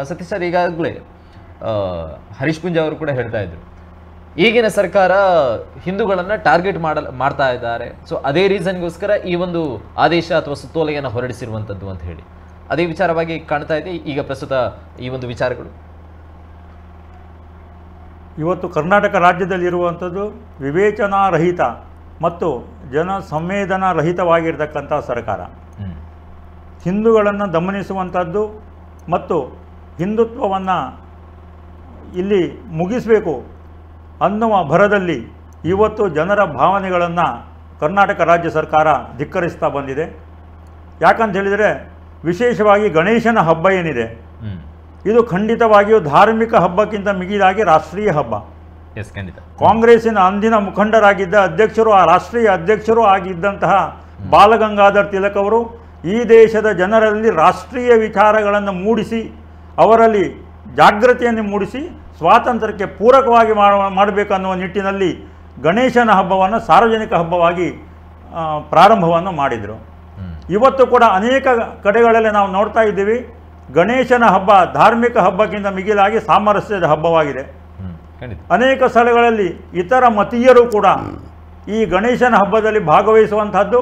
Satish sir ಈಗಾಗಲೇ ಹರೀಶ್ ಪುಂಜ ಅವರು ಕೂಡ ಹೇಳ್ತಾ ಇದ್ರು, ಈಗಿನ ಸರ್ಕಾರ ಹಿಂದೂಗಳನ್ನು ಟಾರ್ಗೆಟ್ ಮಾಡ್ತಾ ಇದ್ದಾರೆ, ಸೊ ಅದೇ ರೀಸನ್ಗೋಸ್ಕರ ಈ ಒಂದು ಆದೇಶ ಅಥವಾ ಸುತ್ತೋಲೆಯನ್ನು ಹೊರಡಿಸಿರುವಂಥದ್ದು ಅಂತ ಹೇಳಿ, ಅದೇ ವಿಚಾರವಾಗಿ ಕಾಣ್ತಾ ಇದೆ ಈಗ ಪ್ರಸ್ತುತ ಈ ಒಂದು ವಿಚಾರಗಳು. ಇವತ್ತು ಕರ್ನಾಟಕ ರಾಜ್ಯದಲ್ಲಿರುವಂಥದ್ದು ವಿವೇಚನಾರಹಿತ ಮತ್ತು ಜನ ಸಂವೇದನಾ ರಹಿತವಾಗಿರ್ತಕ್ಕಂಥ ಸರ್ಕಾರ. ಹಿಂದೂಗಳನ್ನು ದಮನಿಸುವಂಥದ್ದು ಮತ್ತು ಹಿಂದುತ್ವವನ್ನು ಇಲ್ಲಿ ಮುಗಿಸಬೇಕು ಅನ್ನುವ ಭರದಲ್ಲಿ ಇವತ್ತು ಜನರ ಭಾವನೆಗಳನ್ನು ಕರ್ನಾಟಕ ರಾಜ್ಯ ಸರ್ಕಾರ ಧಿಕ್ಕರಿಸ್ತಾ ಬಂದಿದೆ. ಯಾಕಂತ ಹೇಳಿದರೆ ವಿಶೇಷವಾಗಿ ಗಣೇಶನ ಹಬ್ಬ ಏನಿದೆ, ಇದು ಖಂಡಿತವಾಗಿಯೂ ಧಾರ್ಮಿಕ ಹಬ್ಬಕ್ಕಿಂತ ಮಿಗಿಲಾಗಿ ರಾಷ್ಟ್ರೀಯ ಹಬ್ಬ. ಕಾಂಗ್ರೆಸ್ಸಿನ ಅಂದಿನ ಮುಖಂಡರಾಗಿದ್ದ ಅಧ್ಯಕ್ಷರು, ಆ ರಾಷ್ಟ್ರೀಯ ಅಧ್ಯಕ್ಷರು ಆಗಿದ್ದಂತಹ ಬಾಲಗಂಗಾಧರ್ ತಿಲಕ್ ಅವರು ಈ ದೇಶದ ಜನರಲ್ಲಿ ರಾಷ್ಟ್ರೀಯ ವಿಚಾರಗಳನ್ನು ಮೂಡಿಸಿ, ಅವರಲ್ಲಿ ಜಾಗೃತಿಯನ್ನು ಮೂಡಿಸಿ, ಸ್ವಾತಂತ್ರ್ಯಕ್ಕೆ ಪೂರಕವಾಗಿ ಮಾಡಬೇಕನ್ನುವ ನಿಟ್ಟಿನಲ್ಲಿ ಗಣೇಶನ ಹಬ್ಬವನ್ನು ಸಾರ್ವಜನಿಕ ಹಬ್ಬವಾಗಿ ಪ್ರಾರಂಭವನ್ನು ಮಾಡಿದರು. ಇವತ್ತು ಕೂಡ ಅನೇಕ ಕಡೆಗಳಲ್ಲಿ ನಾವು ನೋಡ್ತಾ ಇದ್ದೀವಿ, ಗಣೇಶನ ಹಬ್ಬ ಧಾರ್ಮಿಕ ಹಬ್ಬಕ್ಕಿಂತ ಮಿಗಿಲಾಗಿ ಸಾಮರಸ್ಯದ ಹಬ್ಬವಾಗಿದೆ. ಅನೇಕ ಸ್ಥಳಗಳಲ್ಲಿ ಇತರ ಮತೀಯರು ಕೂಡ ಈ ಗಣೇಶನ ಹಬ್ಬದಲ್ಲಿ ಭಾಗವಹಿಸುವಂಥದ್ದು,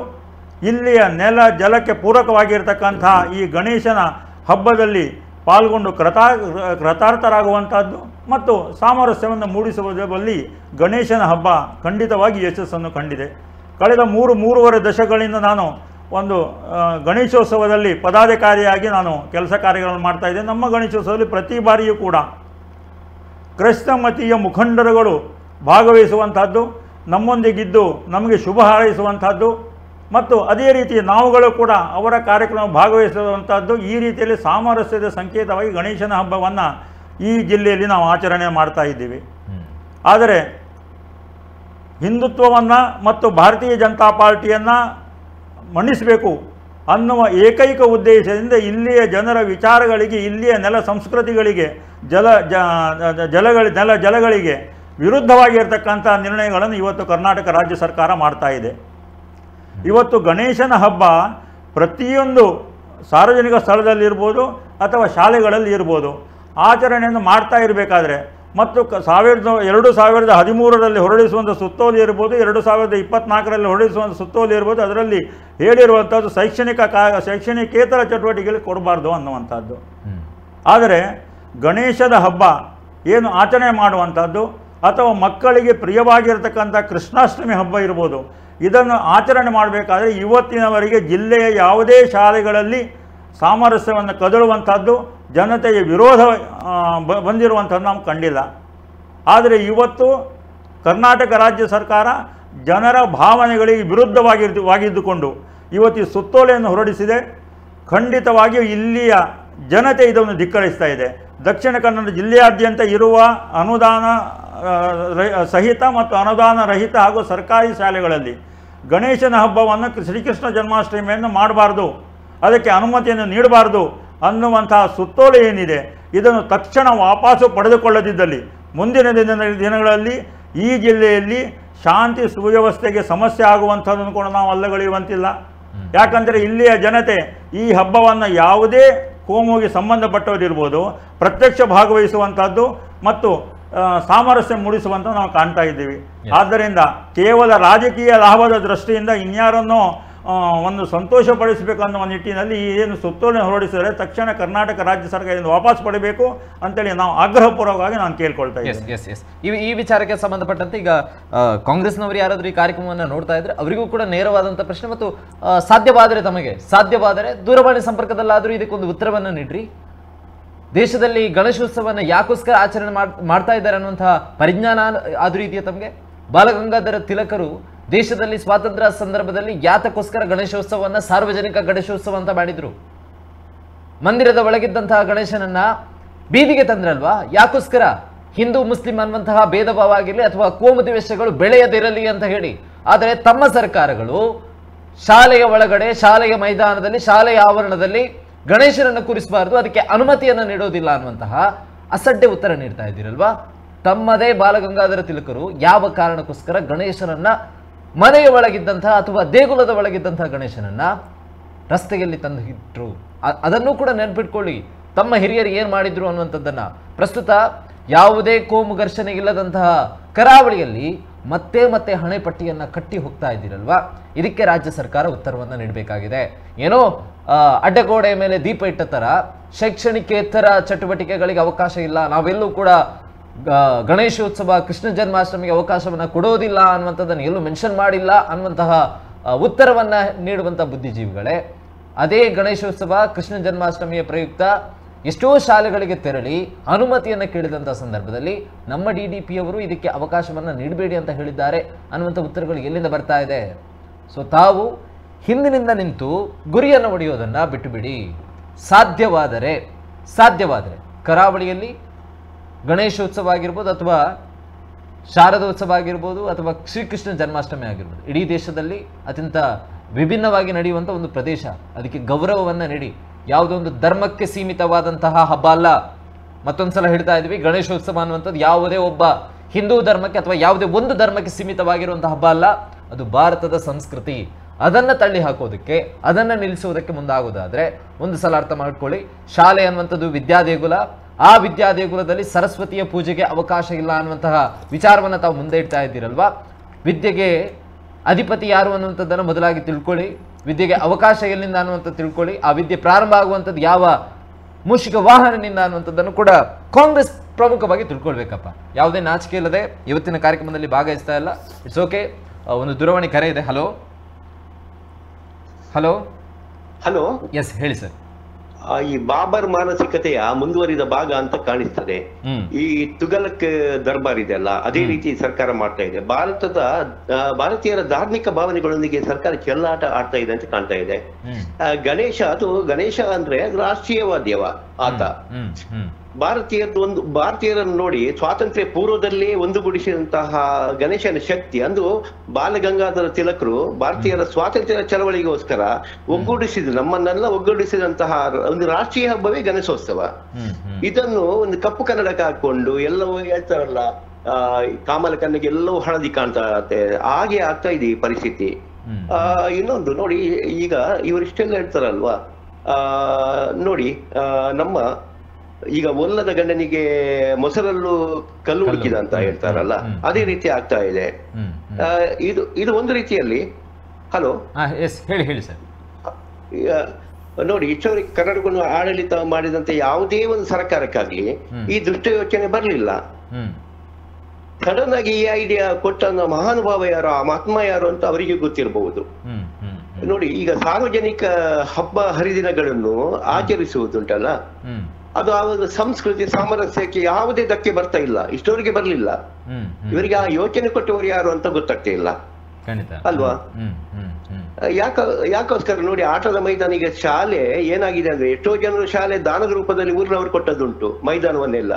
ಇಲ್ಲಿಯ ನೆಲ ಜಲಕ್ಕೆ ಪೂರಕವಾಗಿರ್ತಕ್ಕಂಥ ಈ ಗಣೇಶನ ಹಬ್ಬದಲ್ಲಿ ಪಾಲ್ಗೊಂಡು ಕೃತಾರ್ಥರಾಗುವಂಥದ್ದು ಮತ್ತು ಸಾಮರಸ್ಯವನ್ನು ಮೂಡಿಸುವುದರಲ್ಲಿ ಗಣೇಶನ ಹಬ್ಬ ಖಂಡಿತವಾಗಿ ಯಶಸ್ಸನ್ನು ಕಂಡಿದೆ. ಕಳೆದ ಮೂರುವರೆ ದಶಕಗಳಿಂದ ನಾನು ಒಂದು ಗಣೇಶೋತ್ಸವದಲ್ಲಿ ಪದಾಧಿಕಾರಿಯಾಗಿ ನಾನು ಕೆಲಸ ಕಾರ್ಯಗಳನ್ನು ಮಾಡ್ತಾಯಿದ್ದೆ. ನಮ್ಮ ಗಣೇಶೋತ್ಸವದಲ್ಲಿ ಪ್ರತಿ ಬಾರಿಯೂ ಕೂಡ ಕ್ರೈಸ್ತ ಮತೀಯ ಮುಖಂಡರುಗಳು ಭಾಗವಹಿಸುವಂಥದ್ದು, ನಮ್ಮೊಂದಿಗಿದ್ದು ನಮಗೆ ಶುಭ ಹಾರೈಸುವಂಥದ್ದು ಮತ್ತು ಅದೇ ರೀತಿ ನಾವುಗಳು ಕೂಡ ಅವರ ಕಾರ್ಯಕ್ರಮ ಭಾಗವಹಿಸುವಂಥದ್ದು, ಈ ರೀತಿಯಲ್ಲಿ ಸಾಮರಸ್ಯದ ಸಂಕೇತವಾಗಿ ಗಣೇಶನ ಹಬ್ಬವನ್ನು ಈ ಜಿಲ್ಲೆಯಲ್ಲಿ ನಾವು ಆಚರಣೆ ಮಾಡ್ತಾ ಇದ್ದೀವಿ. ಆದರೆ ಹಿಂದುತ್ವವನ್ನು ಮತ್ತು ಭಾರತೀಯ ಜನತಾ ಪಾರ್ಟಿಯನ್ನು ಮಣಿಸಬೇಕು ಅನ್ನುವ ಏಕೈಕ ಉದ್ದೇಶದಿಂದ ಇಲ್ಲಿಯ ಜನರ ವಿಚಾರಗಳಿಗೆ, ಇಲ್ಲಿಯ ನೆಲ ಸಂಸ್ಕೃತಿಗಳಿಗೆ, ಜಲಗಳಿಗೆ ವಿರುದ್ಧವಾಗಿರ್ತಕ್ಕಂಥ ನಿರ್ಣಯಗಳನ್ನು ಇವತ್ತು ಕರ್ನಾಟಕ ರಾಜ್ಯ ಸರ್ಕಾರ ಮಾಡ್ತಾ ಇದೆ. ಇವತ್ತು ಗಣೇಶನ ಹಬ್ಬ ಪ್ರತಿಯೊಂದು ಸಾರ್ವಜನಿಕ ಸ್ಥಳದಲ್ಲಿರ್ಬೋದು ಅಥವಾ ಶಾಲೆಗಳಲ್ಲಿ ಇರ್ಬೋದು ಆಚರಣೆಯನ್ನು ಮಾಡ್ತಾ ಇರಬೇಕಾದ್ರೆ ಮತ್ತು 2013ರಲ್ಲಿ ಹೊರಡಿಸುವಂಥ ಸುತ್ತೋಲೆ ಇರ್ಬೋದು, 2024ರಲ್ಲಿ ಹೊರಡಿಸುವಂಥ ಸುತ್ತೋಲೆ ಇರ್ಬೋದು, ಅದರಲ್ಲಿ ಹೇಳಿರುವಂಥದ್ದು ಶೈಕ್ಷಣಿಕೇತರ ಚಟುವಟಿಕೆಗಳಿಗೆ ಕೊಡಬಾರ್ದು ಅನ್ನುವಂಥದ್ದು. ಆದರೆ ಗಣೇಶದ ಹಬ್ಬ ಏನು ಆಚರಣೆ ಮಾಡುವಂಥದ್ದು ಅಥವಾ ಮಕ್ಕಳಿಗೆ ಪ್ರಿಯವಾಗಿರ್ತಕ್ಕಂಥ ಕೃಷ್ಣಾಷ್ಟಮಿ ಹಬ್ಬ ಇರ್ಬೋದು, ಇದನ್ನು ಆಚರಣೆ ಮಾಡಬೇಕಾದ್ರೆ ಇವತ್ತಿನವರೆಗೆ ಜಿಲ್ಲೆಯ ಯಾವುದೇ ಶಾಲೆಗಳಲ್ಲಿ ಸಾಮರಸ್ಯವನ್ನು ಕದಡುವಂಥದ್ದು, ಜನತೆಯ ವಿರೋಧ ಬಂದಿರುವಂಥದ್ದು ನಾವು ಕಂಡಿಲ್ಲ. ಆದರೆ ಕರ್ನಾಟಕ ರಾಜ್ಯ ಸರ್ಕಾರ ಜನರ ಭಾವನೆಗಳಿಗೆ ವಿರುದ್ಧವಾಗಿದ್ದುಕೊಂಡು ಇವತ್ತು ಸುತ್ತೋಲೆಯನ್ನು ಹೊರಡಿಸಿದೆ. ಖಂಡಿತವಾಗಿಯೂ ಇಲ್ಲಿಯ ಜನತೆ ಇದನ್ನು ಧಿಕ್ಕರಿಸ್ತಾ ಇದೆ. ದಕ್ಷಿಣ ಕನ್ನಡ ಜಿಲ್ಲೆಯಾದ್ಯಂತ ಇರುವ ಅನುದಾನ ಸಹಿತ ಮತ್ತು ಅನುದಾನ ರಹಿತ ಹಾಗೂ ಸರ್ಕಾರಿ ಶಾಲೆಗಳಲ್ಲಿ ಗಣೇಶನ ಹಬ್ಬವನ್ನು ಶ್ರೀಕೃಷ್ಣ ಜನ್ಮಾಷ್ಟಮಿಯನ್ನು ಮಾಡಬಾರ್ದು, ಅದಕ್ಕೆ ಅನುಮತಿಯನ್ನು ನೀಡಬಾರ್ದು ಅನ್ನುವಂತಹ ಸುತ್ತೋಲೆ ಏನಿದೆ, ಇದನ್ನು ತಕ್ಷಣ ವಾಪಸ್ಸು ಪಡೆದುಕೊಳ್ಳದಿದ್ದಲ್ಲಿ ಮುಂದಿನ ದಿನಗಳಲ್ಲಿ ಈ ಜಿಲ್ಲೆಯಲ್ಲಿ ಶಾಂತಿ ಸುವ್ಯವಸ್ಥೆಗೆ ಸಮಸ್ಯೆ ಆಗುವಂಥದ್ದನ್ನು ಕೂಡ ನಾವು ಅಲ್ಲಗಳೆಯುವಂತಿಲ್ಲ. ಯಾಕಂದರೆ ಇಲ್ಲಿಯ ಜನತೆ ಈ ಹಬ್ಬವನ್ನು ಯಾವುದೇ ಕೋಮುಗೆ ಸಂಬಂಧಪಟ್ಟವರಿರ್ಬೋದು ಪ್ರತ್ಯಕ್ಷ ಭಾಗವಹಿಸುವಂಥದ್ದು ಮತ್ತು ಸಾಮರಸ್ಯ ಮೂಡಿಸುವಂಥ ನಾವು ಕಾಣ್ತಾ ಇದ್ದೀವಿ. ಆದ್ದರಿಂದ ಕೇವಲ ರಾಜಕೀಯ ಲಾಭದ ದೃಷ್ಟಿಯಿಂದ ಇನ್ಯಾರನ್ನೋ ಒಂದು ಸಂತೋಷಪಡಿಸಬೇಕನ್ನುವ ನಿಟ್ಟಿನಲ್ಲಿ ಏನು ಸುತ್ತೋಲೆ ಹೊರಡಿಸಿದರೆ ತಕ್ಷಣ ಕರ್ನಾಟಕ ರಾಜ್ಯ ಸರ್ಕಾರದಿಂದ ವಾಪಸ್ ಪಡೆಯಬೇಕು ಅಂತೇಳಿ ನಾವು ಆಗ್ರಹಪೂರ್ವಕವಾಗಿ ನಾನು ಕೇಳ್ಕೊಳ್ತಾ ಇದ್ದೀನಿ. ಈ ವಿಚಾರಕ್ಕೆ ಸಂಬಂಧಪಟ್ಟಂತೆ ಈಗ ಕಾಂಗ್ರೆಸ್ನವರು ಯಾರಾದರೂ ಈ ಕಾರ್ಯಕ್ರಮವನ್ನು ನೋಡ್ತಾ ಇದ್ರೆ ಅವರಿಗೂ ಕೂಡ ನೇರವಾದಂಥ ಪ್ರಶ್ನೆ ಮತ್ತು ಸಾಧ್ಯವಾದರೆ ದೂರವಾಣಿ ಸಂಪರ್ಕದಲ್ಲಾದರೂ ಇದಕ್ಕೊಂದು ಉತ್ತರವನ್ನು ನೀಡ್ರಿ. ದೇಶದಲ್ಲಿ ಗಣೇಶೋತ್ಸವವನ್ನು ಯಾಕೋಸ್ಕರ ಆಚರಣೆ ಮಾಡ್ತಾ ಇದ್ದಾರೆ ಅನ್ನುವಂತಹ ಪರಿಜ್ಞಾನ ಆದರೂ ಇದೆಯಾ ತಮಗೆ? ಬಾಲಗಂಗಾಧರ ತಿಲಕರು ದೇಶದಲ್ಲಿ ಸ್ವಾತಂತ್ರ್ಯ ಸಂದರ್ಭದಲ್ಲಿ ಯಾತಕ್ಕೋಸ್ಕರ ಗಣೇಶೋತ್ಸವವನ್ನು ಸಾರ್ವಜನಿಕ ಗಣೇಶೋತ್ಸವ ಅಂತ ಮಾಡಿದ್ರು? ಮಂದಿರದ ಒಳಗಿದ್ದಂತಹ ಗಣೇಶನನ್ನ ಬೀದಿಗೆ ತಂದ್ರಲ್ವಾ? ಯಾಕೋಸ್ಕರ? ಹಿಂದೂ ಮುಸ್ಲಿಂ ಅನ್ನುವಂತಹ ಭೇದ ಭಾವ ಆಗಿರಲಿ ಅಥವಾ ಕೋಮು ದ್ವೇಷಗಳು ಬೆಳೆಯದಿರಲಿ ಅಂತ ಹೇಳಿ. ಆದರೆ ತಮ್ಮ ಸರ್ಕಾರಗಳು ಶಾಲೆಯ ಒಳಗಡೆ, ಶಾಲೆಯ ಮೈದಾನದಲ್ಲಿ, ಶಾಲೆಯ ಆವರಣದಲ್ಲಿ ಗಣೇಶನನ್ನು ಕೂರಿಸಬಾರದು, ಅದಕ್ಕೆ ಅನುಮತಿಯನ್ನು ನೀಡೋದಿಲ್ಲ ಅನ್ನುವಂತಹ ಅಸಡ್ಡೆ ಉತ್ತರ ನೀಡ್ತಾ ಇದ್ದೀರಲ್ವಾ? ತಮ್ಮದೇ ಬಾಲಗಂಗಾಧರ ತಿಲಕರು ಯಾವ ಕಾರಣಕ್ಕೋಸ್ಕರ ಗಣೇಶನನ್ನ ಮನೆಯ ಒಳಗಿದ್ದಂತಹ ಅಥವಾ ದೇಗುಲದ ಒಳಗಿದ್ದಂತಹ ಗಣೇಶನನ್ನ ರಸ್ತೆಯಲ್ಲಿ ತಂದು ಇಟ್ಟರು? ಅದನ್ನು ಕೂಡ ನೆನಪಿಟ್ಕೊಳ್ಳಿ. ತಮ್ಮ ಹಿರಿಯರು ಏನು ಮಾಡಿದ್ರು ಅನ್ನುವಂಥದ್ದನ್ನು ಪ್ರಸ್ತುತ ಯಾವುದೇ ಕೋಮು ಘರ್ಷಣೆಗಿಲ್ಲದಂತಹ ಕರಾವಳಿಯಲ್ಲಿ ಮತ್ತೆ ಮತ್ತೆ ಹಣೆಪಟ್ಟಿಯನ್ನು ಕಟ್ಟಿ ಹೋಗ್ತಾ ಇದ್ದೀರಲ್ವಾ? ಇದಕ್ಕೆ ರಾಜ್ಯ ಸರ್ಕಾರ ಉತ್ತರವನ್ನು ನೀಡಬೇಕಾಗಿದೆ. ಏನೋ ಅಡ್ಡಗೋಡೆಯ ಮೇಲೆ ದೀಪ ಇಟ್ಟ ಥರ ಶೈಕ್ಷಣಿಕೇತರ ಚಟುವಟಿಕೆಗಳಿಗೆ ಅವಕಾಶ ಇಲ್ಲ, ನಾವೆಲ್ಲೂ ಕೂಡ ಗಣೇಶೋತ್ಸವ, ಕೃಷ್ಣ ಜನ್ಮಾಷ್ಟಮಿಗೆ ಅವಕಾಶವನ್ನು ಕೊಡೋದಿಲ್ಲ ಅನ್ನುವಂಥದ್ದನ್ನು ಎಲ್ಲೂ ಮೆನ್ಷನ್ ಮಾಡಿಲ್ಲ ಅನ್ನುವಂತಹ ಉತ್ತರವನ್ನು ನೀಡುವಂಥ ಬುದ್ಧಿಜೀವಿಗಳೇ, ಅದೇ ಗಣೇಶೋತ್ಸವ, ಕೃಷ್ಣ ಜನ್ಮಾಷ್ಟಮಿಯ ಪ್ರಯುಕ್ತ ಎಷ್ಟೋ ಶಾಲೆಗಳಿಗೆ ತೆರಳಿ ಅನುಮತಿಯನ್ನು ಕೇಳಿದಂಥ ಸಂದರ್ಭದಲ್ಲಿ ನಮ್ಮ DDP ಅವರು ಇದಕ್ಕೆ ಅವಕಾಶವನ್ನು ನೀಡಬೇಡಿ ಅಂತ ಹೇಳಿದ್ದಾರೆ ಅನ್ನುವಂಥ ಉತ್ತರಗಳು ಎಲ್ಲಿಂದ ಬರ್ತಾ ಇದೆ? ಸೊ ತಾವು ಹಿಂದಿನಿಂದ ನಿಂತು ಗುರಿಯನ್ನು ಹೊಡೆಯೋದನ್ನು ಬಿಟ್ಟುಬಿಡಿ. ಸಾಧ್ಯವಾದರೆ ಕರಾವಳಿಯಲ್ಲಿ ಗಣೇಶೋತ್ಸವ ಆಗಿರ್ಬೋದು ಅಥವಾ ಶಾರದೋತ್ಸವ ಆಗಿರ್ಬೋದು ಅಥವಾ ಶ್ರೀಕೃಷ್ಣ ಜನ್ಮಾಷ್ಟಮಿ ಆಗಿರ್ಬೋದು, ಇಡೀ ದೇಶದಲ್ಲಿ ಅತ್ಯಂತ ವಿಭಿನ್ನವಾಗಿ ನಡೆಯುವಂಥ ಒಂದು ಪ್ರದೇಶ, ಅದಕ್ಕೆ ಗೌರವವನ್ನು ನೀಡಿ. ಯಾವುದೋ ಒಂದು ಧರ್ಮಕ್ಕೆ ಸೀಮಿತವಾದಂತಹ ಹಬ್ಬ ಅಲ್ಲ. ಮತ್ತೊಂದು ಸಲ ಹೇಳ್ತಾ ಇದ್ವಿ, ಗಣೇಶೋತ್ಸವ ಅನ್ನುವಂಥದ್ದು ಯಾವುದೇ ಒಬ್ಬ ಹಿಂದೂ ಧರ್ಮಕ್ಕೆ ಅಥವಾ ಯಾವುದೇ ಒಂದು ಧರ್ಮಕ್ಕೆ ಸೀಮಿತವಾಗಿರುವಂಥ ಹಬ್ಬ ಅಲ್ಲ, ಅದು ಭಾರತದ ಸಂಸ್ಕೃತಿ. ಅದನ್ನು ತಳ್ಳಿ ಹಾಕೋದಕ್ಕೆ, ಅದನ್ನು ನಿಲ್ಲಿಸೋದಕ್ಕೆ ಮುಂದಾಗೋದಾದರೆ ಒಂದು ಸಲ ಅರ್ಥ ಮಾಡ್ಕೊಳ್ಳಿ, ಶಾಲೆ ಅನ್ನುವಂಥದ್ದು ವಿದ್ಯಾದೇಗುಲ, ಆ ವಿದ್ಯಾದೇಗುಲದಲ್ಲಿ ಸರಸ್ವತಿಯ ಪೂಜೆಗೆ ಅವಕಾಶ ಇಲ್ಲ ಅನ್ನುವಂತಹ ವಿಚಾರವನ್ನು ತಾವು ಮುಂದೆ ಇಡ್ತಾ ಇದ್ದೀರಲ್ವಾ? ವಿದ್ಯೆಗೆ ಅಧಿಪತಿ ಯಾರು ಅನ್ನುವಂಥದ್ದನ್ನು ಮೊದಲಾಗಿ ತಿಳ್ಕೊಳ್ಳಿ, ವಿದ್ಯೆಗೆ ಅವಕಾಶ ಎಲ್ಲಿಂದ ಅನ್ನುವಂಥದ್ದು ತಿಳ್ಕೊಳ್ಳಿ, ಆ ವಿದ್ಯೆ ಪ್ರಾರಂಭ ಆಗುವಂಥದ್ದು ಯಾವ ಮೂಷಿಕ ವಾಹನದಿಂದ ಅನ್ನುವಂಥದ್ದನ್ನು ಕೂಡ ಕಾಂಗ್ರೆಸ್ ಪ್ರಮುಖವಾಗಿ ತಿಳ್ಕೊಳ್ಬೇಕಪ್ಪ. ಯಾವುದೇ ನಾಚಿಕೆ ಇಲ್ಲದೆ ಇವತ್ತಿನ ಕಾರ್ಯಕ್ರಮದಲ್ಲಿ ಭಾಗವಹಿಸ್ತಾ ಇಲ್ಲ. It's okay. ಒಂದು ದೂರವಾಣಿ ಕರೆ ಇದೆ. ಹಲೋ ಹಲೋ ಹಲೋ, ಎಸ್ ಹೇಳಿ ಸರ್. ಈ ಬಾಬರ್ ಮಾನಸಿಕತೆಯ ಮುಂದುವರಿದ ಭಾಗ ಅಂತ ಕಾಣಿಸ್ತದೆ. ಈ ತುಘಲಕ್ ದರ್ಬಾರ್ ಇದೆಯಲ್ಲ, ಅದೇ ರೀತಿ ಸರ್ಕಾರ ಮಾಡ್ತಾ ಇದೆ. ಭಾರತೀಯರ ಧಾರ್ಮಿಕ ಭಾವನೆಗಳೊಂದಿಗೆ ಸರ್ಕಾರ ಚೆಲ್ಲಾಟ ಆಡ್ತಾ ಇದೆ ಅಂತ ಕಾಣ್ತಾ ಇದೆ. ಗಣೇಶ ಅಂದ್ರೆ ರಾಷ್ಟ್ರೀಯವಾದ್ಯವ ಆತ. ಭಾರತೀಯರನ್ನು ನೋಡಿ ಸ್ವಾತಂತ್ರ್ಯ ಪೂರ್ವದಲ್ಲೇ ಒಂದುಗೂಡಿಸಿದಂತಹ ಗಣೇಶನ ಶಕ್ತಿ ಅಂದು ಬಾಲಗಂಗಾಧರ ತಿಲಕರು ಭಾರತೀಯರ ಸ್ವಾತಂತ್ರ್ಯ ಚಳವಳಿಗೋಸ್ಕರ ನಮ್ಮನ್ನೆಲ್ಲ ಒಗ್ಗೂಡಿಸಿದಂತಹ ಒಂದು ರಾಷ್ಟ್ರೀಯ ಹಬ್ಬವೇ ಗಣೇಶೋತ್ಸವ. ಇದನ್ನು ಒಂದು ಕಪ್ಪು ಕನ್ನಡಕ್ಕೆ ಹಾಕೊಂಡು ಎಲ್ಲವೂ ಹೇಳ್ತಾರಲ್ಲ, ಕಾಮಲ ಕಣ್ಣಿಗೆ ಎಲ್ಲವೂ ಹಳದಿ ಕಾಣ್ತಾ ಇರುತ್ತೆ. ಹಾಗೆ ಆಗ್ತಾ ಇದೆ ಈ ಪರಿಸ್ಥಿತಿ. ಇನ್ನೊಂದು ನೋಡಿ, ಈಗ ಇವರಿಷ್ಟೆಲ್ಲ ಹೇಳ್ತಾರಲ್ವಾ, ನೋಡಿ ನಮ್ಮ ಈಗ ಒಲ್ಲದ ಗಂಡನಿಗೆ ಮೊಸರಲ್ಲೂ ಕಲ್ಲು ಹುಡುಕಿದ ಅಂತ ಹೇಳ್ತಾರಲ್ಲ, ಅದೇ ರೀತಿ ಆಗ್ತಾ ಇದೆ. ಇದು ಒಂದು ರೀತಿಯಲ್ಲಿ. ಹಲೋ, ಹೇಳಿ ಸರ್. ನೋಡಿ, ಇಷ್ಟವರೆಗೆ ಕರ್ನಾಟಕವನ್ನು ಆಡಳಿತ ಮಾಡಿದಂತೆ ಯಾವುದೇ ಒಂದು ಸರ್ಕಾರಕ್ಕಾಗ್ಲಿ ಈ ದುಷ್ಟ ಯೋಚನೆ ಬರಲಿಲ್ಲ. ಸಡನ್ ಆಗಿ ಈ ಐಡಿಯಾ ಕೊಟ್ಟ ಮಹಾನುಭಾವ ಯಾರು, ಆ ಮಹಾತ್ಮ ಯಾರು ಅಂತ ಅವರಿಗೆ ಗೊತ್ತಿರಬಹುದು. ನೋಡಿ, ಈಗ ಸಾರ್ವಜನಿಕ ಹಬ್ಬ ಹರಿದಿನಗಳನ್ನು ಆಚರಿಸುವುದುಂಟಲ್ಲ, ಅದು ಆವಾಗ ಸಂಸ್ಕೃತಿ ಸಾಮರಸ್ಯಕ್ಕೆ ಯಾವುದೇ ಧಕ್ಕೆ ಬರ್ತಾ ಇಲ್ಲ, ಇಷ್ಟವರೆಗೆ ಬರ್ಲಿಲ್ಲ. ಇವರಿಗೆ ಆ ಯೋಚನೆ ಕೊಟ್ಟವರು ಯಾರು ಅಂತ ಗೊತ್ತಾಗ್ತಾ ಇಲ್ಲ ಅಲ್ವಾ? ಯಾಕೋಸ್ಕರ ನೋಡಿ, ಆಟದ ಮೈದಾನ, ಈಗ ಶಾಲೆ ಏನಾಗಿದೆ ಅಂದ್ರೆ ಎಷ್ಟೋ ಜನರು ಶಾಲೆ ದಾನದ ರೂಪದಲ್ಲಿ ಊರಿನವರು ಕೊಟ್ಟದ್ದುಂಟು ಮೈದಾನವನ್ನೆಲ್ಲ.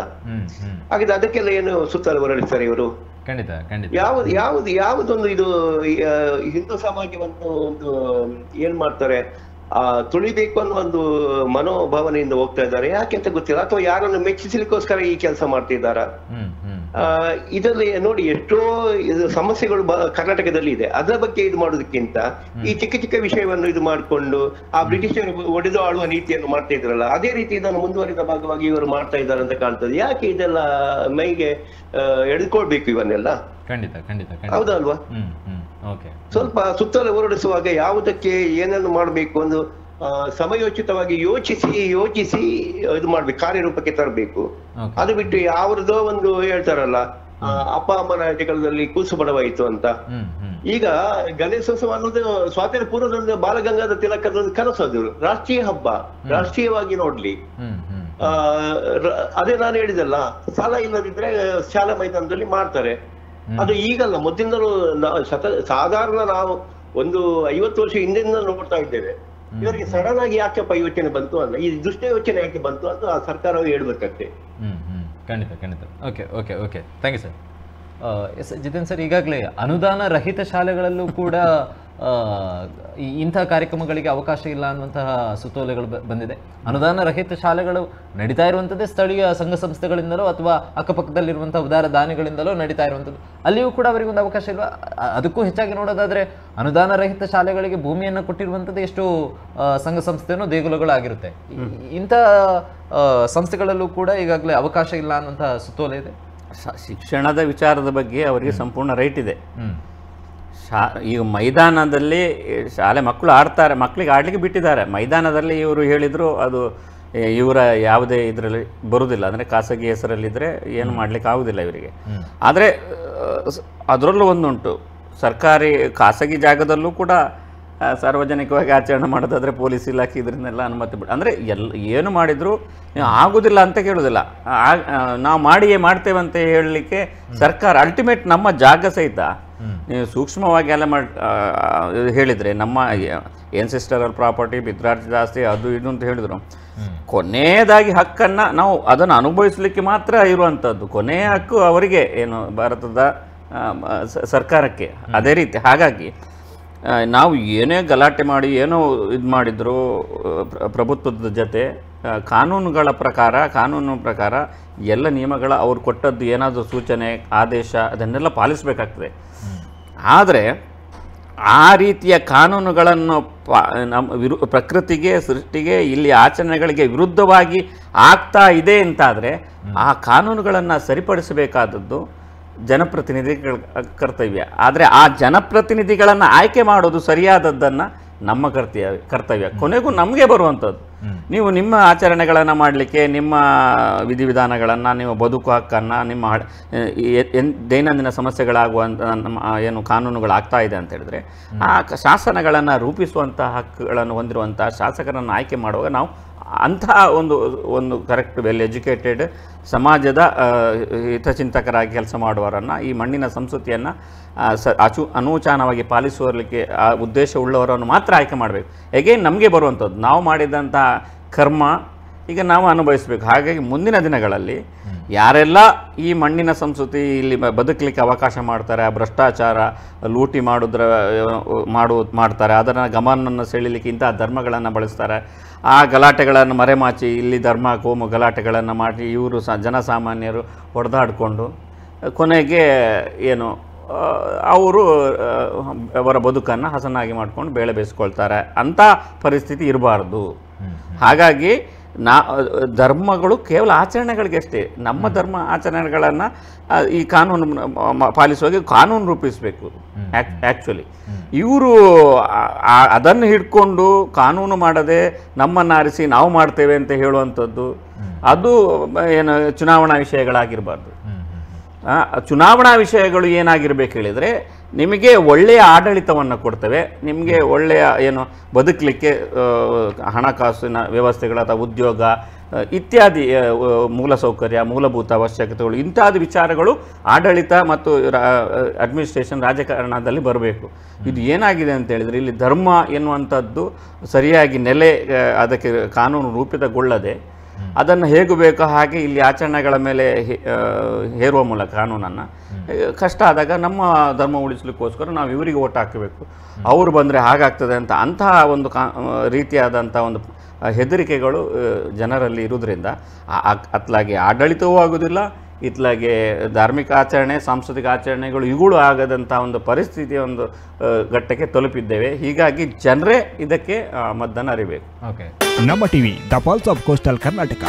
ಹಾಗಾದ್ರೆ ಅದಕ್ಕೆಲ್ಲ ಏನು ಸುತ್ತಲು ಹೊರಡಿಸ್ತಾರೆ ಇವರು? ಯಾವುದೊಂದು ಇದು ಹಿಂದೂ ಸಮಾಜವನ್ನು ಒಂದು ಏನ್ ಮಾಡ್ತಾರೆ, ತುಳಿಬೇಕು ಅನ್ನೋ ಒಂದು ಮನೋಭಾವನೆಯಿಂದ ಹೋಗ್ತಾ ಇದ್ದಾರೆ. ಯಾಕೆ ಅಂತ ಗೊತ್ತಿಲ್ಲ, ಅಥವಾ ಯಾರನ್ನು ಮೆಚ್ಚಿಸಲಿಕ್ಕೋಸ್ಕರ ಈ ಕೆಲಸ ಮಾಡ್ತಿದ್ದಾರ? ಇದರಲ್ಲಿ ನೋಡಿ ಎಷ್ಟೋ ಸಮಸ್ಯೆಗಳು ಕರ್ನಾಟಕದಲ್ಲಿ ಇದೆ. ಅದರ ಬಗ್ಗೆ ಇದು ಮಾಡೋದಕ್ಕಿಂತ ಈ ಚಿಕ್ಕ ಚಿಕ್ಕ ವಿಷಯವನ್ನು ಇದು ಮಾಡಿಕೊಂಡು ಆ ಬ್ರಿಟಿಷರು ಒಡೆದು ಆಳುವ ನೀತಿಯನ್ನು ಮಾಡ್ತಾ ಇದ್ರಲ್ಲ, ಅದೇ ರೀತಿ ಇದನ್ನು ಮುಂದುವರಿದ ಭಾಗವಾಗಿ ಇವರು ಮಾಡ್ತಾ ಇದ್ದಾರೆ ಅಂತ ಕಾಣ್ತದೆ. ಯಾಕೆ ಇದೆಲ್ಲ ಮೈಗೆ ಎಳ್ಕೊಳ್ಬೇಕು ಇವನ್ನೆಲ್ಲ? ಹೌದಲ್ವಾ? ಸ್ವಲ್ಪ ಸುತ್ತಲೂ ಹೊರಡಿಸುವಾಗ ಯಾವುದಕ್ಕೆ ಏನನ್ನು ಮಾಡಬೇಕು ಒಂದು ಸಮಯೋಚಿತವಾಗಿ ಯೋಚಿಸಿ ಇದು ಮಾಡ್ಬೇಕು, ಕಾರ್ಯರೂಪಕ್ಕೆ ತರಬೇಕು. ಅದು ಬಿಟ್ಟು ಯಾವ್ದೋ ಒಂದು ಹೇಳ್ತಾರಲ್ಲ, ಅಪ್ಪ ಅಮ್ಮನ ಜಗಳದಲ್ಲಿ ಕೂಸು ಬಡವಾಯಿತು ಅಂತ. ಈಗ ಗಣೇಶೋತ್ಸವ ಅನ್ನೋದು ಸ್ವಾತಂತ್ರ್ಯ ಪೂರ್ವದ ಬಾಲಗಂಗಾಧರ ತಿಲಕರ ಕನಸು, ಅದು ರಾಷ್ಟ್ರೀಯ ಹಬ್ಬ, ರಾಷ್ಟ್ರೀಯವಾಗಿ ನೋಡ್ಲಿ. ಅದೇ ನಾನು ಹೇಳಿದಲ್ಲ, ಸಾಲ ಇಲ್ಲದಿದ್ರೆ ಶಾಲಾ ಮೈದಾನದಲ್ಲಿ ಮಾಡ್ತಾರೆ. ಅದು ಈಗಲ್ಲ, ಮೊದಲಿಂದಲೂ ಸಾಧಾರಣ ನಾವು ಒಂದು 50 ವರ್ಷ ಹಿಂದಿನಿಂದ ನೋಡ್ತಾ ಇದ್ದೇವೆ. ಇವರಿಗೆ ಸಡನ್ ಆಗಿ ಯಾಕೆಪ್ಪ ಯೋಚನೆ ಬಂತು ಅಂತ, ಈ ದುಷ್ಟ ಯೋಚನೆ ಯಾಕೆ ಬಂತು ಅಂತ ಆ ಸರ್ಕಾರವೇ ಹೇಳ್ಬೇಕಾಗ್ತದೆ. ಖಂಡಿತ. Okay thank you sir. Yes Jiten sir, ಈಗಾಗಲೇ ಅನುದಾನ ರಹಿತ ಶಾಲೆಗಳಲ್ಲೂ ಕೂಡ ಇಂಥ ಕಾರ್ಯಕ್ರಮಗಳಿಗೆ ಅವಕಾಶ ಇಲ್ಲ ಅನ್ನುವಂತಹ ಸುತ್ತೋಲೆಗಳು ಬಂದಿದೆ. ಅನುದಾನ ರಹಿತ ಶಾಲೆಗಳು ನಡೀತಾ ಇರುವಂಥದ್ದೇ ಸ್ಥಳೀಯ ಸಂಘ ಸಂಸ್ಥೆಗಳಿಂದಲೋ ಅಥವಾ ಅಕ್ಕಪಕ್ಕದಲ್ಲಿರುವಂಥ ಉದಾರ ದಾನಿಗಳಿಂದಲೋ ನಡೀತಾ ಇರುವಂಥದ್ದು. ಅಲ್ಲಿಯೂ ಕೂಡ ಅವರಿಗೆ ಒಂದು ಅವಕಾಶ ಇಲ್ವಾ? ಅದಕ್ಕೂ ಹೆಚ್ಚಾಗಿ ನೋಡೋದಾದರೆ ಅನುದಾನ ರಹಿತ ಶಾಲೆಗಳಿಗೆ ಭೂಮಿಯನ್ನು ಕೊಟ್ಟಿರುವಂಥದ್ದು ಎಷ್ಟು ಸಂಘ ಸಂಸ್ಥೆನೋ ದೇಗುಲಗಳಾಗಿರುತ್ತೆ. ಇಂಥ ಸಂಸ್ಥೆಗಳಲ್ಲೂ ಕೂಡ ಈಗಾಗಲೇ ಅವಕಾಶ ಇಲ್ಲ ಅನ್ನುವಂಥ ಸುತ್ತೋಲೆ ಇದೆ. ಶಿಕ್ಷಣದ ವಿಚಾರದ ಬಗ್ಗೆ ಅವರಿಗೆ ಸಂಪೂರ್ಣ ರೈಟ್ ಇದೆ. ಈಗ ಮೈದಾನದಲ್ಲಿ ಶಾಲೆ ಮಕ್ಕಳು ಆಡ್ತಾರೆ, ಮಕ್ಕಳಿಗೆ ಆಡಲಿಕ್ಕೆ ಬಿಟ್ಟಿದ್ದಾರೆ. ಮೈದಾನದಲ್ಲಿ ಇವರು ಹೇಳಿದರು ಅದು ಇವರ ಯಾವುದೇ ಇದರಲ್ಲಿ ಬರುವುದಿಲ್ಲ, ಅಂದರೆ ಖಾಸಗಿ ಹೆಸರಲ್ಲಿದ್ದರೆ ಏನು ಮಾಡಲಿಕ್ಕೆ ಆಗೋದಿಲ್ಲ ಇವರಿಗೆ. ಆದರೆ ಅದರಲ್ಲೂ ಒಂದುಂಟು, ಸರ್ಕಾರಿ ಖಾಸಗಿ ಜಾಗದಲ್ಲೂ ಕೂಡ ಸಾರ್ವಜನಿಕವಾಗಿ ಆಚರಣೆ ಮಾಡೋದಾದರೆ ಪೊಲೀಸ್ ಇಲಾಖೆ ಇದನ್ನೆಲ್ಲ ಅನುಮತಿ ಅಂದರೆ ಏನು ಮಾಡಿದರೂ ಆಗೋದಿಲ್ಲ ಅಂತ ಕೇಳೋದಿಲ್ಲ. ನಾವು ಮಾಡ್ತೇವೆ ಅಂತ ಹೇಳಲಿಕ್ಕೆ ಸರ್ಕಾರ ಅಲ್ಟಿಮೇಟ್ ನಮ್ಮ ಜಾಗ ಸಹಿತ ನೀವು ಸೂಕ್ಷ್ಮವಾಗಿ ಎಲ್ಲ ಹೇಳಿದರೆ ನಮ್ಮ ಏನ್ಸಿಸ್ಟರಲ್ ಪ್ರಾಪರ್ಟಿ ಬಿದ್ರಾರ್ಜಿ ಜಾಸ್ತಿ ಅದು ಇದು ಅಂತ ಹೇಳಿದ್ರು, ಕೊನೆಯದಾಗಿ ಹಕ್ಕನ್ನು ನಾವು ಅದನ್ನು ಅನುಭವಿಸಲಿಕ್ಕೆ ಮಾತ್ರ ಇರುವಂಥದ್ದು. ಕೊನೆಯ ಹಕ್ಕು ಅವರಿಗೆ, ಏನು ಭಾರತದ ಸರ್ಕಾರಕ್ಕೆ. ಅದೇ ರೀತಿ ಹಾಗಾಗಿ ನಾವು ಏನೇ ಗಲಾಟೆ ಮಾಡಿ ಏನೋ ಇದು ಮಾಡಿದ್ರು ಪ್ರಭುತ್ವದ ಜೊತೆ ಕಾನೂನು ಪ್ರಕಾರ ಎಲ್ಲ ನಿಯಮಗಳ ಅವ್ರು ಕೊಟ್ಟದ್ದು ಏನಾದರೂ ಸೂಚನೆ ಆದೇಶ ಅದನ್ನೆಲ್ಲ ಪಾಲಿಸಬೇಕಾಗ್ತದೆ. ಆದರೆ ಆ ರೀತಿಯ ಕಾನೂನುಗಳನ್ನು ಪ್ರಕೃತಿಗೆ ಸೃಷ್ಟಿಗೆ ಇಲ್ಲಿ ಆಚರಣೆಗಳಿಗೆ ವಿರುದ್ಧವಾಗಿ ಆಗ್ತಾ ಇದೆ ಅಂತಾದರೆ ಆ ಕಾನೂನುಗಳನ್ನು ಸರಿಪಡಿಸಬೇಕಾದದ್ದು ಜನಪ್ರತಿನಿಧಿಗಳ ಕರ್ತವ್ಯ. ಆದರೆ ಆ ಜನಪ್ರತಿನಿಧಿಗಳನ್ನು ಆಯ್ಕೆ ಮಾಡೋದು ಸರಿಯಾದದ್ದನ್ನು ನಮ್ಮ ಕರ್ತವ್ಯ. ಕೊನೆಗೂ ನಮಗೆ ಬರುವಂಥದ್ದು. ನೀವು ನಿಮ್ಮ ಆಚರಣೆಗಳನ್ನು ಮಾಡಲಿಕ್ಕೆ, ನಿಮ್ಮ ವಿಧಿವಿಧಾನಗಳನ್ನು, ನಿಮ್ಮ ಬದುಕು ಹಕ್ಕನ್ನು, ನಿಮ್ಮ ದೈನಂದಿನ ಸಮಸ್ಯೆಗಳಾಗುವಂಥ ಏನು ಕಾನೂನುಗಳಾಗ್ತಾ ಇದೆ ಅಂತ ಹೇಳಿದ್ರೆ ಆ ಶಾಸನಗಳನ್ನು ರೂಪಿಸುವಂಥ ಹಕ್ಕುಗಳನ್ನು ಹೊಂದಿರುವಂಥ ಶಾಸಕರನ್ನು ಆಯ್ಕೆ ಮಾಡುವಾಗ ನಾವು ಅಂತಹ ಒಂದು ಕರೆಕ್ಟ್ ವೆಲ್ ಎಜುಕೇಟೆಡ್ ಸಮಾಜದ ಹಿತಚಿಂತಕರಾಗಿ ಕೆಲಸ ಮಾಡುವವರನ್ನು, ಈ ಮಣ್ಣಿನ ಸಂಸ್ಕೃತಿಯನ್ನು ಅನೂಚಾನವಾಗಿ ಪಾಲಿಸುವಲಿಕ್ಕೆ ಆ ಉದ್ದೇಶವುಳ್ಳವರನ್ನು ಮಾತ್ರ ಆಯ್ಕೆ ಮಾಡಬೇಕು. ಹೇಗೆ ನಮಗೆ ಬರುವಂಥದ್ದು ನಾವು ಮಾಡಿದಂಥ ಕರ್ಮ ಈಗ ನಾವು ಅನುಭವಿಸಬೇಕು. ಹಾಗಾಗಿ ಮುಂದಿನ ದಿನಗಳಲ್ಲಿ ಯಾರೆಲ್ಲ ಈ ಮಣ್ಣಿನ ಸಂಸ್ಕೃತಿ ಇಲ್ಲಿ ಬದುಕಲಿಕ್ಕೆ ಅವಕಾಶ ಮಾಡ್ತಾರೆ, ಆ ಭ್ರಷ್ಟಾಚಾರ ಲೂಟಿ ಮಾಡ್ತಾರೆ, ಅದನ್ನು ಗಮನವನ್ನು ಸೆಳೀಲಿಕ್ಕೆ ಇಂತಹ ಧರ್ಮಗಳನ್ನು ಬಳಸ್ತಾರೆ, ಆ ಗಲಾಟೆಗಳನ್ನು ಮರೆಮಾಚಿ ಇಲ್ಲಿ ಧರ್ಮ ಕೋಮು ಗಲಾಟೆಗಳನ್ನು ಮಾಡಿ ಇವರು ಜನಸಾಮಾನ್ಯರು ಹೊಡೆದಾಡಿಕೊಂಡು ಕೊನೆಗೆ ಏನು ಅವರು ಅವರ ಬದುಕನ್ನು ಹಸನಾಗಿ ಮಾಡ್ಕೊಂಡು ಬೇಳೆ ಬೇಯಿಸ್ಕೊಳ್ತಾರೆ. ಅಂಥ ಪರಿಸ್ಥಿತಿ ಇರಬಾರ್ದು. ಹಾಗಾಗಿ ಧರ್ಮಗಳು ಕೇವಲ ಆಚರಣೆಗಳಿಗೆ ಅಷ್ಟೇ. ನಮ್ಮ ಧರ್ಮ ಆಚರಣೆಗಳನ್ನು ಈ ಕಾನೂನು ಪಾಲಿಸುವಾಗ ಕಾನೂನು ರೂಪಿಸಬೇಕು. ಆ್ಯಕ್ಚುಲಿ ಇವರು ಅದನ್ನು ಹಿಡ್ಕೊಂಡು ಕಾನೂನು ಮಾಡದೆ ನಮ್ಮನ್ನು ಆರಿಸಿ ನಾವು ಮಾಡ್ತೇವೆ ಅಂತ ಹೇಳುವಂಥದ್ದು ಅದು ಏನು ಚುನಾವಣಾ ವಿಷಯಗಳಾಗಿರಬಾರ್ದು. ಚುನಾವಣಾ ವಿಷಯಗಳು ಏನಾಗಿರ್ಬೇಕು ಹೇಳಿದರೆ, ನಿಮಗೆ ಒಳ್ಳೆಯ ಆಡಳಿತವನ್ನು ಕೊಡ್ತೇವೆ, ನಿಮಗೆ ಒಳ್ಳೆಯ ಏನು ಬದುಕಲಿಕ್ಕೆ ಹಣಕಾಸಿನ ವ್ಯವಸ್ಥೆಗಳು ಅಥವಾ ಉದ್ಯೋಗ ಇತ್ಯಾದಿ ಮೂಲಸೌಕರ್ಯ ಮೂಲಭೂತ ಅವಶ್ಯಕತೆಗಳು ಇಂಥದ್ದು ವಿಚಾರಗಳು ಆಡಳಿತ ಮತ್ತು ಅಡ್ಮಿನಿಸ್ಟ್ರೇಷನ್ ರಾಜಕಾರಣದಲ್ಲಿ ಬರಬೇಕು. ಇದು ಏನಾಗಿದೆ ಅಂತ ಹೇಳಿದರೆ, ಇಲ್ಲಿ ಧರ್ಮ ಎನ್ನುವಂಥದ್ದು ಸರಿಯಾಗಿ ಅದಕ್ಕೆ ಕಾನೂನು ರೂಪಿತಗೊಳ್ಳದೆ ಅದನ್ನು ಹೇಗೂ ಬೇಕೋ ಹಾಗೆ ಇಲ್ಲಿ ಆಚರಣೆಗಳ ಮೇಲೆ ಹೇರುವ ಮೂಲಕ ಕಾನೂನನ್ನು ಕಷ್ಟ ಆದಾಗ ನಮ್ಮ ಧರ್ಮ ಉಳಿಸಲಿಕ್ಕೋಸ್ಕರ ನಾವು ಇವರಿಗೆ ಓಟ್ ಹಾಕಬೇಕು, ಅವರು ಬಂದರೆ ಹಾಗಾಗ್ತದೆ ಅಂತ ಅಂತಹ ಒಂದು ರೀತಿಯಾದಂಥ ಒಂದು ಹೆದರಿಕೆಗಳು ಜನರಲ್ಲಿ ಇರುವುದರಿಂದ ಅತ್ಲಾಗೆ ಆಡಳಿತವೂ ಆಗೋದಿಲ್ಲ, ಇತ್ಲಾಗೆ ಧಾರ್ಮಿಕ ಆಚರಣೆ ಸಾಂಸ್ಕೃತಿಕ ಆಚರಣೆಗಳು ಇವುಗಳು ಆಗದಂಥ ಒಂದು ಪರಿಸ್ಥಿತಿಯ ಒಂದು ಘಟ್ಟಕ್ಕೆ ತಲುಪಿದ್ದೇವೆ. ಹೀಗಾಗಿ ಜನರೇ ಇದಕ್ಕೆ ಮದ್ದನ್ನು ಅರಿಬೇಕು. ಓಕೆ, ನಮ್ಮ TV the pulse of coastal Karnataka.